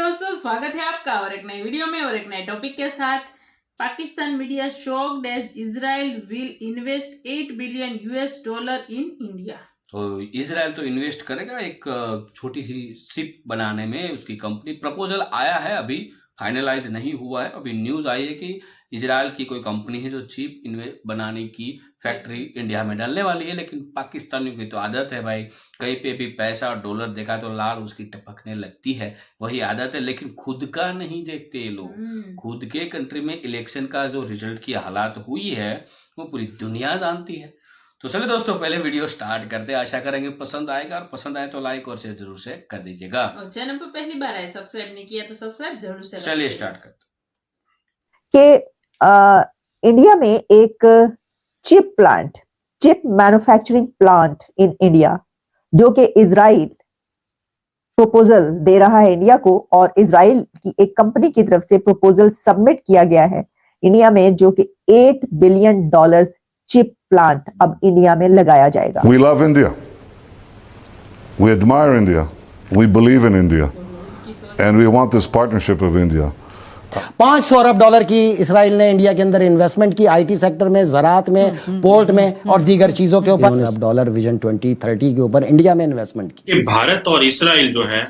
दोस्तों, स्वागत है आपका और एक नई वीडियो में और एक नए टॉपिक के साथ। Pakistan media shocked as Israel will invest $8 billion in India. तो इजराइल तो इन्वेस्ट करेगा एक छोटी सी शिप बनाने में। उसकी कंपनी प्रपोजल आया है, अभी फाइनलाइज नहीं हुआ है। अभी न्यूज आई है कि इजराइल की कोई कंपनी है जो शिप बनाने की फैक्ट्री इंडिया में डालने वाली है। लेकिन पाकिस्तानियों की तो आदत है भाई, कहीं पे भी पैसा और डॉलर देखा तो लाल उसकी टपकने लगती है, वही आदत है। लेकिन खुद का नहीं देखते ये लोग। खुद के कंट्री में इलेक्शन का जो रिजल्ट की हालात हुई है वो पूरी दुनिया जानती है। तो चलिए दोस्तों, पहले वीडियो स्टार्ट करते हैं। आशा करेंगे पसंद आएगा, और पसंद आए तो लाइक और शेयर जरूर से कर दीजिएगा। और चैनल पर पहली बार आए, सब्सक्राइब नहीं किया तो सब्सक्राइब जरूर से। चलिए स्टार्ट करते कि इंडिया में एक chip manufacturing plant in India, जो कि इजराइल प्रपोजल दे रहा है इंडिया को, और इजराइल की एक कंपनी की तरफ से प्रपोजल सबमिट किया गया है इंडिया में, जो कि $8 बिलियन चिप प्लांट अब इंडिया में लगाया जाएगा। We love India. We admire India. We believe in India. And we want this partnership of India. $500 अरब की इसराइल ने इंडिया के अंदर इन्वेस्टमेंट की, आईटी सेक्टर में, ज़राअत में, पोर्ट में और दीगर चीजों के ऊपर। अब डॉलर विजन 2030 के ऊपर इंडिया में इन्वेस्टमेंट की। भारत और इसराइल जो है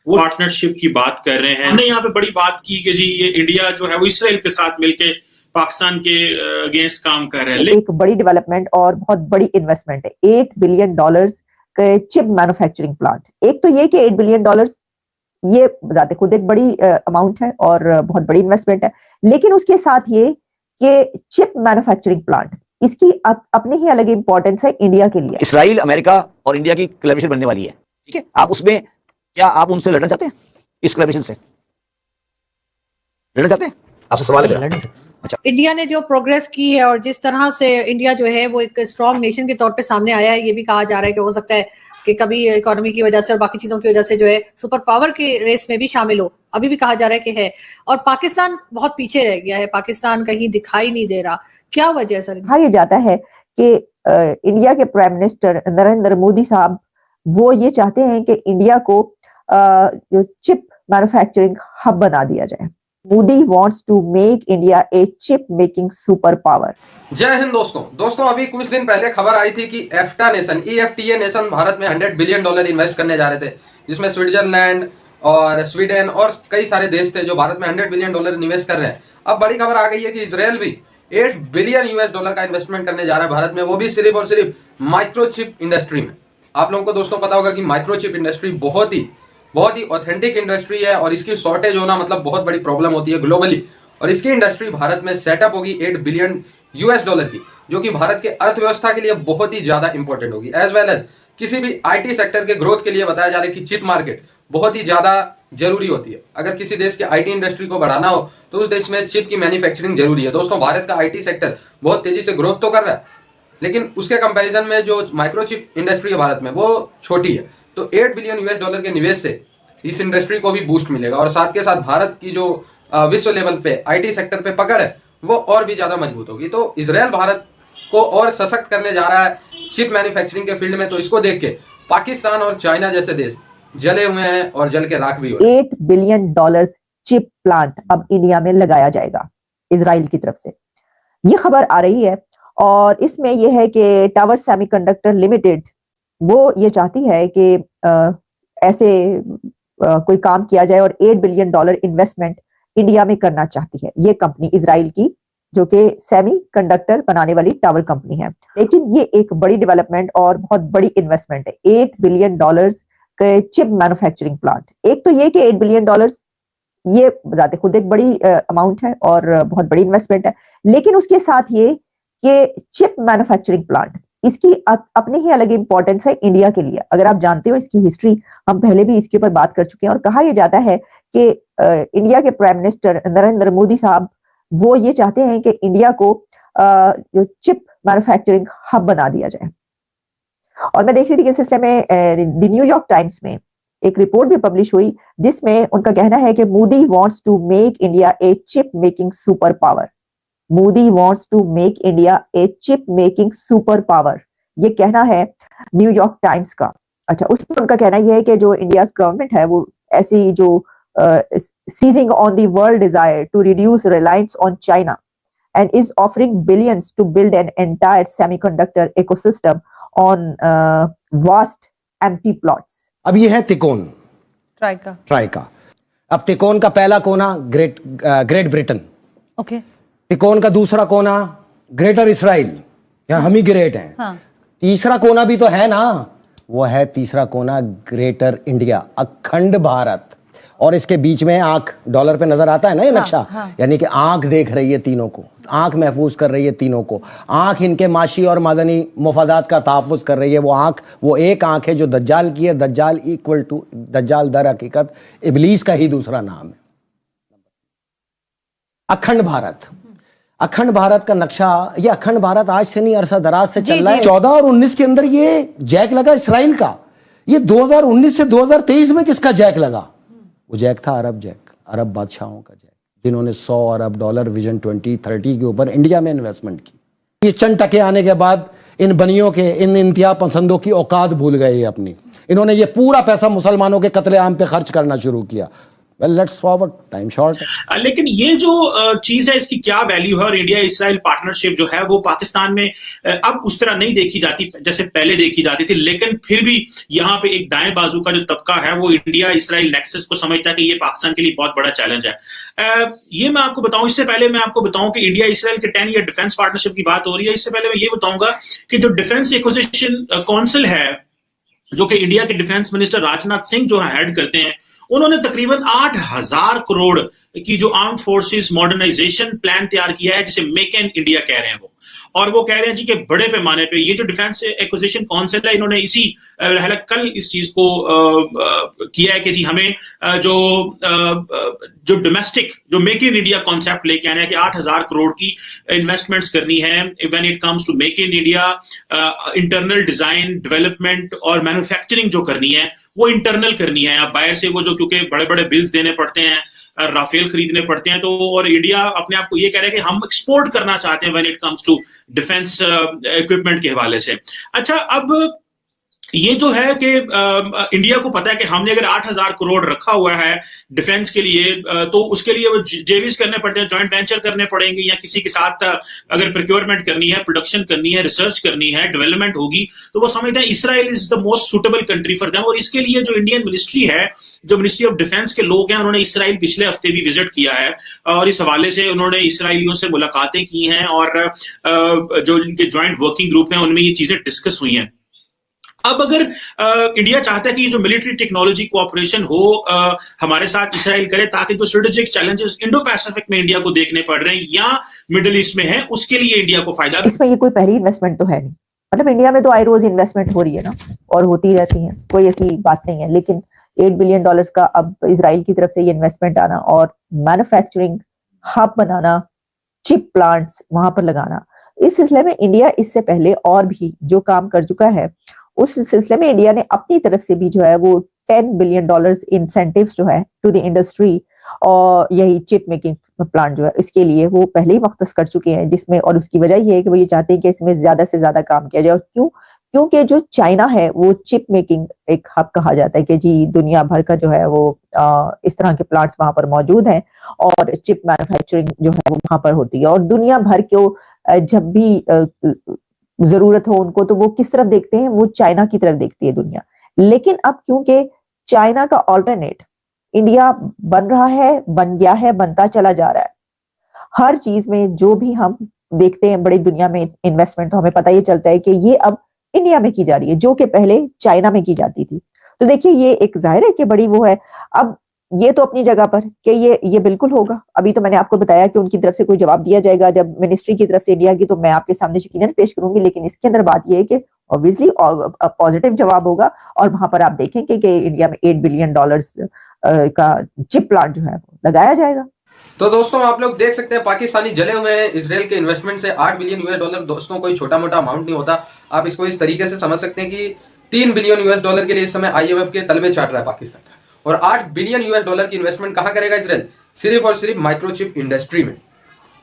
वो पार्टनरशिप की बात कर रहे हैं। हमने यहाँ पे बड़ी बात की कि जी ये इंडिया जो है वो इसराइल के साथ मिलके पाकिस्तान के अगेंस्ट काम कर रहे हैं। एक बड़ी डेवलपमेंट और बहुत बड़ी इन्वेस्टमेंट है, $8 बिलियन के चिप मैन्युफैक्चरिंग प्लांट। एक तो ये कि $8 बिलियन ये जाते खुद एक बड़ी अमाउंट है और बहुत बड़ी इन्वेस्टमेंट है, लेकिन उसके साथ ये कि चिप मैन्युफैक्चरिंग प्लांट, इसकी अपनी ही अलग इंपॉर्टेंस है इंडिया के लिए। इसराइल, अमेरिका और इंडिया की कोलैबोरेशन बनने वाली है, ठीक है। आप उसमें क्या आप उनसे लड़ना चाहते हैं? इस कोलैबोरेशन से लड़ना चाहते हैं? आपसे सवाल है। अच्छा, इंडिया ने जो प्रोग्रेस की है और जिस तरह से इंडिया जो है वो एक स्ट्रॉन्ग नेशन के तौर पे सामने आया है, ये भी कहा जा रहा है कि हो सकता है कि कभी इकोनॉमी की वजह से और बाकी चीजों की वजह से जो है सुपर पावर के रेस में भी शामिल हो। अभी भी कहा जा रहा है कि है, और पाकिस्तान बहुत पीछे रह गया है, पाकिस्तान कहीं दिखाई नहीं दे रहा। क्या वजह है सर? हाँ, ये जाता है कि इंडिया के प्राइम मिनिस्टर नरेंद्र मोदी साहब वो ये चाहते हैं कि इंडिया को जो चिप मैन्युफैक्चरिंग हब बना दिया जाए। Modi wants to make India a chip making super power। जय हिंद दोस्तों, अभी कुछ दिन पहले खबर आई थी कि EFTA नेशन भारत में $100 बिलियन इन्वेस्ट करने जा रहे थे, जिसमें स्विट्जरलैंड और स्वीडन और कई सारे देश थे जो भारत में $100 बिलियन निवेश कर रहे हैं। अब बड़ी खबर आ गई है कि इजराइल भी $8 बिलियन का इन्वेस्टमेंट करने जा रहा है भारत में, वो भी सिर्फ और सिर्फ माइक्रोचिप इंडस्ट्री में। आप लोगों को दोस्तों पता होगा कि माइक्रोचिप इंडस्ट्री बहुत ही ऑथेंटिक इंडस्ट्री है, और इसकी शॉर्टेज होना मतलब बहुत बड़ी प्रॉब्लम होती है ग्लोबली। और इसकी इंडस्ट्री भारत में सेटअप होगी $8 बिलियन की, जो कि भारत के अर्थव्यवस्था के लिए बहुत ही ज्यादा इंपॉर्टेंट होगी, एज वेल एज किसी भी आईटी सेक्टर के ग्रोथ के लिए। बताया जा रहा है कि चिप मार्केट बहुत ही ज्यादा जरूरी होती है। अगर किसी देश की आईटी इंडस्ट्री को बढ़ाना हो तो उस देश में चिप की मैन्युफैक्चरिंग जरूरी है। दोस्तों, भारत का आईटी सेक्टर बहुत तेजी से ग्रोथ तो कर रहा है, लेकिन उसके कंपेरिजन में जो माइक्रोचिप इंडस्ट्री है भारत में वो छोटी है। तो $8 बिलियन के निवेश से इस इंडस्ट्री को भी बूस्ट मिलेगा, और साथ के साथ भारत की जो विश्व लेवल पे आईटी सेक्टर पे पकड़ है वो और भी ज्यादा मजबूत होगी। तो इजराइल भारत को और सशक्त करने जा रहा है चिप मैन्युफैक्चरिंग के फील्ड में। तो इसको देख के पाकिस्तान और चाइना जैसे देश जले हुए हैं और जल के राख भी हो रहे हैं। $8 बिलियन चिप प्लांट अब इंडिया में लगाया जाएगा इजराइल की तरफ से, ये खबर आ रही है। और इसमें यह है कि टावर सेमीकंडक्टर लिमिटेड वो ये चाहती है कि ऐसे कोई काम किया जाए, और $8 बिलियन इन्वेस्टमेंट इंडिया में करना चाहती है ये कंपनी इजराइल की, जो कि सेमी कंडक्टर बनाने वाली टावर कंपनी है। लेकिन ये एक बड़ी डेवलपमेंट और बहुत बड़ी इन्वेस्टमेंट है, $8 बिलियन के चिप मैन्युफैक्चरिंग प्लांट। एक तो ये कि $8 बिलियन ये जाते खुद एक बड़ी अमाउंट है और बहुत बड़ी इन्वेस्टमेंट है, लेकिन उसके साथ ये कि चिप मैन्युफैक्चरिंग प्लांट, इसकी अपनी ही अलग इंपॉर्टेंस है इंडिया के लिए। अगर आप जानते हो इसकी हिस्ट्री, हम पहले भी इसके ऊपर बात कर चुके हैं, और कहा यह जाता है कि इंडिया के प्राइम मिनिस्टर नरेंद्र मोदी साहब वो ये चाहते हैं कि इंडिया को जो चिप मैन्युफैक्चरिंग हब बना दिया जाए। और मैं देख रही थी कि इस सिलसिले में द न्यूयॉर्क टाइम्स में एक रिपोर्ट भी पब्लिश हुई, जिसमें उनका कहना है कि Modi wants to make India a chip making super power. Modi wants to make India a chip making super power, ये कहना है न्यूयॉर्क टाइम्स का। अच्छा, उसमें उनका कहना यह है कि जो इंडिया गवर्नमेंट है वो ऐसी जो seizing on the world desire to reduce reliance on China and is offering billions to build an entire semiconductor ecosystem on vast empty plots. अब ये है तिकोन, ट्राइका। अब तिकोन का पहला कोना ग्रेट ब्रिटेन, ओके। तिकोन का दूसरा कोना ग्रेटर इसराइल, यहाँ हम ही ग्रेट हैं। हाँ। तीसरा कोना भी तो है ना, वो है तीसरा कोना ग्रेटर इंडिया, अखंड भारत। और इसके बीच में आंख, डॉलर पे नजर आता है ना ये नक्शा, यानी कि आंख देख रही है तीनों को, आंख महफूज कर रही है तीनों को, आंख इनके माशी और मादनी मुफादात का तहफ़्फ़ुज़ कर रही है। वो आंख, वो एक आंख है जो दज्जाल की है। दज्जाल इक्वल टू, दज्जाल दर हकीकत इबलीस का ही दूसरा नाम है। अखंड भारत, अखंड भारत का नक्शा, ये अखंड भारत आज से नहीं, अरसा दराज से चल रहा है। 14 और 19 के अंदर ये जैक लगा इसराइल का। ये 2019 से 2023 में किसका जैक लगा? वो जैक था अरब जैक, अरब बादशाहों का जैक, जिन्होंने $100 अरब विजन 2030 के ऊपर इंडिया में इन्वेस्टमेंट की। ये चंद टके आने के बाद इन बनियों के, इन इंतहा पसंदों की औकात भूल गए ये अपनी। इन्होंने ये पूरा पैसा मुसलमानों के कत्लेआम पे खर्च करना शुरू किया। लेट्स फॉरवर्ड, टाइम शॉर्ट है। लेकिन ये जो चीज है, इसकी क्या वैल्यू है? और इंडिया इसराइल पार्टनरशिप जो है वो पाकिस्तान में अब उस तरह नहीं देखी जाती जैसे पहले देखी जाती थी, लेकिन फिर भी यहाँ पे एक दाएं बाजू का जो तबका है वो इंडिया इसराइल नेक्सस को समझता है कि ये पाकिस्तान के लिए बहुत बड़ा चैलेंज है। ये मैं आपको बताऊं, इससे पहले मैं आपको बताऊं कि इंडिया इसराइल के 10 ईयर डिफेंस पार्टनरशिप की बात हो रही है। इससे पहले मैं ये बताऊंगा कि जो डिफेंस एक्विजिशन काउंसिल है, जो कि इंडिया के डिफेंस मिनिस्टर राजनाथ सिंह जो है हेड करते हैं, उन्होंने तकरीबन 8,000 करोड़ की जो आर्म्ड फोर्सेस मॉडर्नाइजेशन प्लान तैयार किया है, जिसे मेक इन इंडिया कह रहे हैं वो। और वो कह रहे हैं जी कि बड़े पैमाने पे ये जो डिफेंस एक्विजिशन काउंसिल है, इन्होंने इसी कल इस चीज को किया है कि जी हमें जो डोमेस्टिक, जो मेक इन इंडिया कॉन्सेप्ट लेके आना है कि 8,000 करोड़ की इन्वेस्टमेंट्स करनी है when it comes to make in India. Internal design, development और मैन्युफैक्चरिंग जो करनी है वो इंटरनल करनी है। आप बाहर से वो जो, क्योंकि बड़े बड़े बिल्स देने पड़ते हैं, राफेल खरीदने पड़ते हैं, तो और इंडिया अपने आप को ये कह रहा है कि हम एक्सपोर्ट करना चाहते हैं when it comes to defence equipment के हवाले से। अच्छा, अब ये जो है कि इंडिया को पता है कि हमने अगर 8,000 करोड़ रखा हुआ है डिफेंस के लिए, तो उसके लिए वो जेवीज करने पड़ते हैं, जॉइंट वेंचर करने पड़ेंगे, या किसी के साथ अगर प्रोक्योरमेंट करनी है, प्रोडक्शन करनी है, रिसर्च करनी है, डेवलपमेंट होगी, तो वो समझते हैं Israel is the most suitable country for them. और इसके लिए जो इंडियन मिनिस्ट्री है, जो मिनिस्ट्री ऑफ डिफेंस के लोग हैं, उन्होंने इसराइल पिछले हफ्ते भी विजिट किया है और इस हवाले से उन्होंने इसराइलियों से मुलाकातें की हैं और जो इनके जॉइंट वर्किंग ग्रुप हैं उनमें ये चीजें डिस्कस हुई हैं। अब अगर इंडिया चाहता है कि जो मिलिट्री टेक्नोलॉजी कोऑपरेशन हो हमारे साथ इसराइल करे, ताकि जो स्ट्रेटेजिक चैलेंजेस इंडो पैसिफिक में इंडिया को देखने पड़ रहे हैं या मिडिल ईस्ट में है, उसके लिए इंडिया को फायदा। इसमें ये कोई पहली इन्वेस्टमेंट तो है नहीं, मतलब इंडिया में तो आई रोज इन्वेस्टमेंट हो रही है ना, और होती रहती है, कोई ऐसी बात नहीं है। लेकिन $8 बिलियन का अब इसराइल की तरफ से ये इन्वेस्टमेंट आना और मैन्युफैक्चरिंग हब बनाना, चिप प्लांट्स वहां पर लगाना, इस सिलसिले में इंडिया इससे पहले और भी जो काम कर चुका है, उस सिलसिले में इंडिया ने अपनी तरफ से भी जो है वो $10 बिलियन इंसेंटिव्स जो है टू द इंडस्ट्री, और यही चिप मेकिंग प्लांट जो है इसके लिए वो पहले ही मुख्तस कर चुके हैं, जिसमें, और उसकी वजह ये है कि वो ये चाहते हैं कि इसमें ज्यादा से ज्यादा काम किया जाए। और क्यों? क्योंकि जो चाइना है वो चिप मेकिंग एक हब कहा जाता है कि जी दुनिया भर का जो है वो इस तरह के प्लांट्स वहां पर मौजूद हैं और चिप मैन्युफैक्चरिंग जो है वो वहां पर होती है। और दुनिया भर के जब भी जरूरत हो उनको, तो वो किस तरफ देखते हैं? वो चाइना की तरफ देखती है दुनिया। लेकिन अब क्योंकि चाइना का ऑल्टरनेट इंडिया बन रहा है, बन गया है, बनता चला जा रहा है, हर चीज में जो भी हम देखते हैं बड़ी दुनिया में इन्वेस्टमेंट, तो हमें पता ये चलता है कि ये अब इंडिया में की जा रही है, जो कि पहले चाइना में की जाती थी। तो देखिए ये एक जाहिर है कि बड़ी वो है। अब ये तो अपनी जगह पर कि ये बिल्कुल होगा। अभी तो मैंने आपको बताया कि उनकी तरफ से कोई जवाब दिया जाएगा जब मिनिस्ट्री की तरफ से इंडिया की, तो मैं आपके सामने यकीनन पेश करूंगी। लेकिन इसके अंदर बात यह है कि ऑब्वियसली पॉजिटिव जवाब होगा और वहां पर आप देखेंगे कि इंडिया में $8 बिलियन का चिप प्लांट जो है वो लगाया जाएगा। तो दोस्तों आप लोग देख सकते हैं पाकिस्तानी जले हुए हैं इसराइल के इन्वेस्टमेंट से। $8 बिलियन दोस्तों कोई छोटा मोटा अमाउंट नहीं होता। आप इसको इस तरीके से समझ सकते हैं कि $3 बिलियन के लिए इस समय IMF के तलबे चाट रहा है पाकिस्तान। और $8 बिलियन की इन्वेस्टमेंट कहाँ करेगा इसराइल? सिर्फ और सिर्फ माइक्रोचिप इंडस्ट्री में।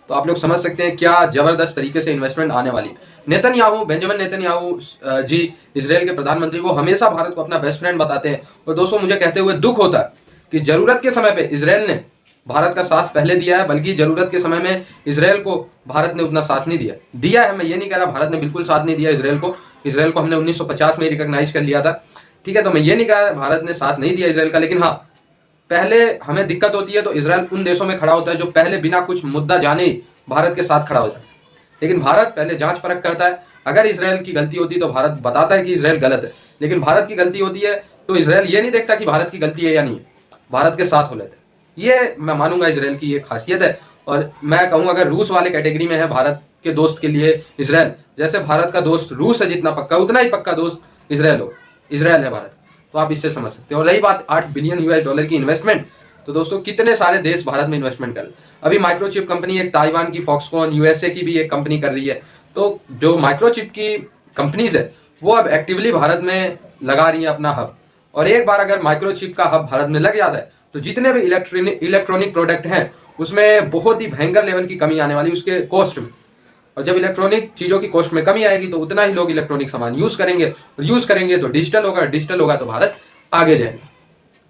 तो आप लोग समझ सकते हैं क्या जबरदस्त तरीके से इन्वेस्टमेंट आने वाली है। बेंजामिन नेतन्याहू जी इसराइल के प्रधानमंत्री, वो हमेशा भारत को अपना बेस्ट फ्रेंड बताते हैं। और दोस्तों मुझे कहते हुए दुख होता है कि जरूरत के समय पे इजराइल ने भारत का साथ पहले दिया है, बल्कि जरूरत के समय में इजराइल को भारत ने उतना साथ नहीं दिया है। मैं ये नहीं कह रहा भारत ने बिल्कुल साथ नहीं दिया इजराइल को हमने 1950 में रिकॉग्नाइज कर लिया था, ठीक है। तो मैं ये नहीं कहा भारत ने साथ नहीं दिया इजराइल का, लेकिन हाँ, पहले हमें दिक्कत होती है तो इजराइल उन देशों में खड़ा होता है जो पहले बिना कुछ मुद्दा जाने ही भारत के साथ खड़ा हो जाए। लेकिन भारत पहले जांच परख करता है, अगर इजराइल की गलती होती है तो भारत बताता है कि इजराइल गलत है, लेकिन भारत की गलती होती है तो इजराइल ये नहीं देखता कि भारत की गलती है या नहीं है, भारत के साथ हो लेते हैं। ये मैं मानूंगा इजराइल की ये खासियत है। और मैं कहूँगा अगर रूस वाले कैटेगरी में है भारत के दोस्त के लिए इजराइल, जैसे भारत का दोस्त रूस है जितना पक्का, उतना ही पक्का दोस्त इजराइल है भारत, तो आप इससे समझ सकते हैं। और रही बात 8 बिलियन US डॉलर की इन्वेस्टमेंट, तो दोस्तों कितने सारे देश भारत में इन्वेस्टमेंट कर रहे हैं। अभी माइक्रोचिप कंपनी एक ताइवान की फॉक्सकॉन, USA की भी एक कंपनी कर रही है। तो जो माइक्रोचिप की कंपनीज है वो अब एक्टिवली भारत में लगा रही है अपना हब। और एक बार अगर माइक्रोचिप का हब भारत में लग जाता है तो जितने भी इलेक्ट्रॉनिक प्रोडक्ट हैं उसमें बहुत ही भयंकर लेवल की कमी आने वाली उसके कॉस्ट में। और जब इलेक्ट्रॉनिक चीज़ों की कॉस्ट में कमी आएगी तो उतना ही लोग इलेक्ट्रॉनिक सामान यूज़ करेंगे तो डिजिटल होगा तो भारत आगे जाएगा।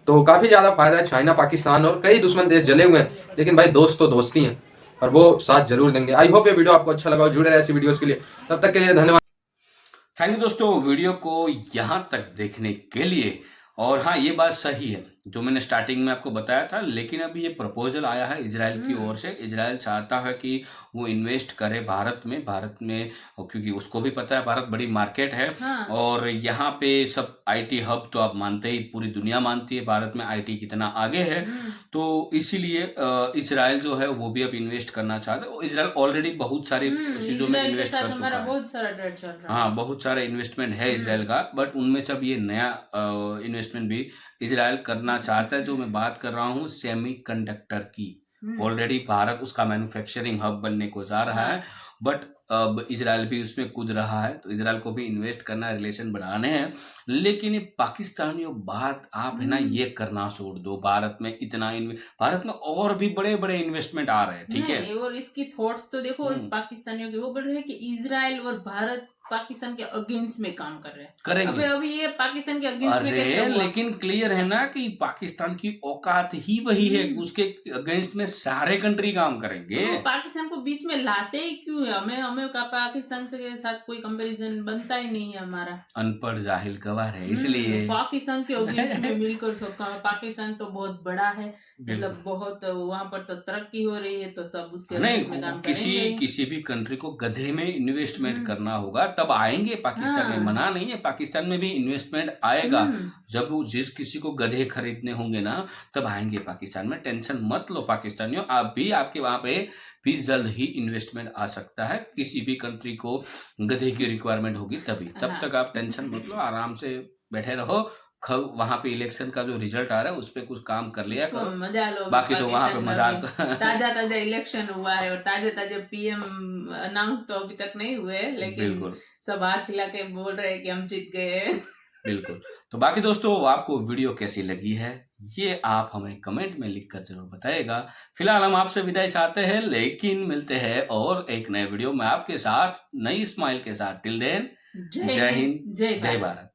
तो काफ़ी ज़्यादा फायदा है। चाइना, पाकिस्तान और कई दुश्मन देश जले हुए हैं, लेकिन भाई दोस्त तो दोस्ती हैं और वो साथ जरूर देंगे। आई होप ये वीडियो आपको अच्छा लगा, जुड़े रहे ऐसी वीडियोस के लिए। तब तक के लिए धन्यवाद। थैंक यू दोस्तों वीडियो को यहाँ तक देखने के लिए। और हाँ, ये बात सही है जो मैंने स्टार्टिंग में आपको बताया था, लेकिन अभी ये प्रपोजल आया है इजराइल की ओर से। इजराइल चाहता है कि वो इन्वेस्ट करे भारत में, क्योंकि उसको भी पता है भारत बड़ी मार्केट है। हाँ। और यहाँ पे सब IT हब तो आप मानते ही, पूरी दुनिया मानती है भारत में IT कितना आगे है। तो इसीलिए इजराइल जो है वो भी अब इन्वेस्ट करना चाहता है। इजराइल ऑलरेडी बहुत सारी चीजों में इन्वेस्ट कर चुका है। बहुत सारा ट्रेड चल रहा है। हाँ, बहुत सारा इन्वेस्टमेंट है इजराइल का, बट उनमें से अब ये नया इन्वेस्टमेंट भी इजराइल करना चाहता है। जो मैं बात कर रहा हूँ सेमीकंडक्टर की, ऑलरेडी भारत उसका मैन्युफैक्चरिंग हब बनने को जा रहा है, बट अब इजराइल भी उसमें कूद रहा है। तो इजराइल को भी इन्वेस्ट करना है, रिलेशन बढ़ाने हैं। लेकिन ये पाकिस्तानियों बात आप है ना ये करना छोड़ दो। भारत में भारत में और भी बड़े बड़े इन्वेस्टमेंट आ रहे हैं, ठीक है। और इसकी थॉट्स तो देखो पाकिस्तानियों के वो बढ़ रहे हैं कि इजराइल और भारत पाकिस्तान के अगेंस्ट में काम कर रहे हैं, करेंगे। अभी ये पाकिस्तान के अगेंस्ट में कैसे हुआ? लेकिन क्लियर है ना कि पाकिस्तान की औकात ही वही है, उसके अगेंस्ट में सारे कंट्री काम करेंगे। तो पाकिस्तान को बीच में लाते ही क्यों है? हमें पाकिस्तान के साथ कोई कंपैरिजन बनता ही नहीं है हमारा। अनपढ़ जाहिल गवार है, इसलिए पाकिस्तान के अगेंस्ट में मिलकर पाकिस्तान तो बहुत बड़ा है, मतलब बहुत वहाँ पर तो तरक्की हो रही है, तो सब उसके अगेंस्ट में काम करेंगे। किसी भी कंट्री को गधे में इन्वेस्टमेंट करना होगा तब आएंगे पाकिस्तान में, मना नहीं है, पाकिस्तान में भी इन्वेस्टमेंट आएगा। जब जिस किसी को गधे खरीदने होंगे ना तब आएंगे पाकिस्तान में। टेंशन मत लो पाकिस्तानियों, आप भी आपके वहां पे भी जल्द ही इन्वेस्टमेंट आ सकता है। किसी भी कंट्री को गधे की रिक्वायरमेंट होगी तभी, तब तक आप टेंशन मत लो, आराम से बैठे रहो। वहां पे इलेक्शन का जो रिजल्ट आ रहा है उस पे कुछ काम कर लिया करो, मजा लो। बाकी तो वहां पे मजाक। ताजा इलेक्शन हुआ है और ताजे PM अनाउंस तो अभी तक नहीं हुए, लेकिन सब हाथ हिला के बोल रहे हैं कि हम जीत गए। बिल्कुल। तो बाकी दोस्तों आपको वीडियो कैसी लगी है ये आप हमें कमेंट में लिखकर जरूर बताइएगा। फिलहाल हम आपसे विदाई चाहते हैं, लेकिन मिलते हैं और एक नए वीडियो में आपके साथ नई स्माइल के साथ। टिल देन जय हिंद, जय भारत।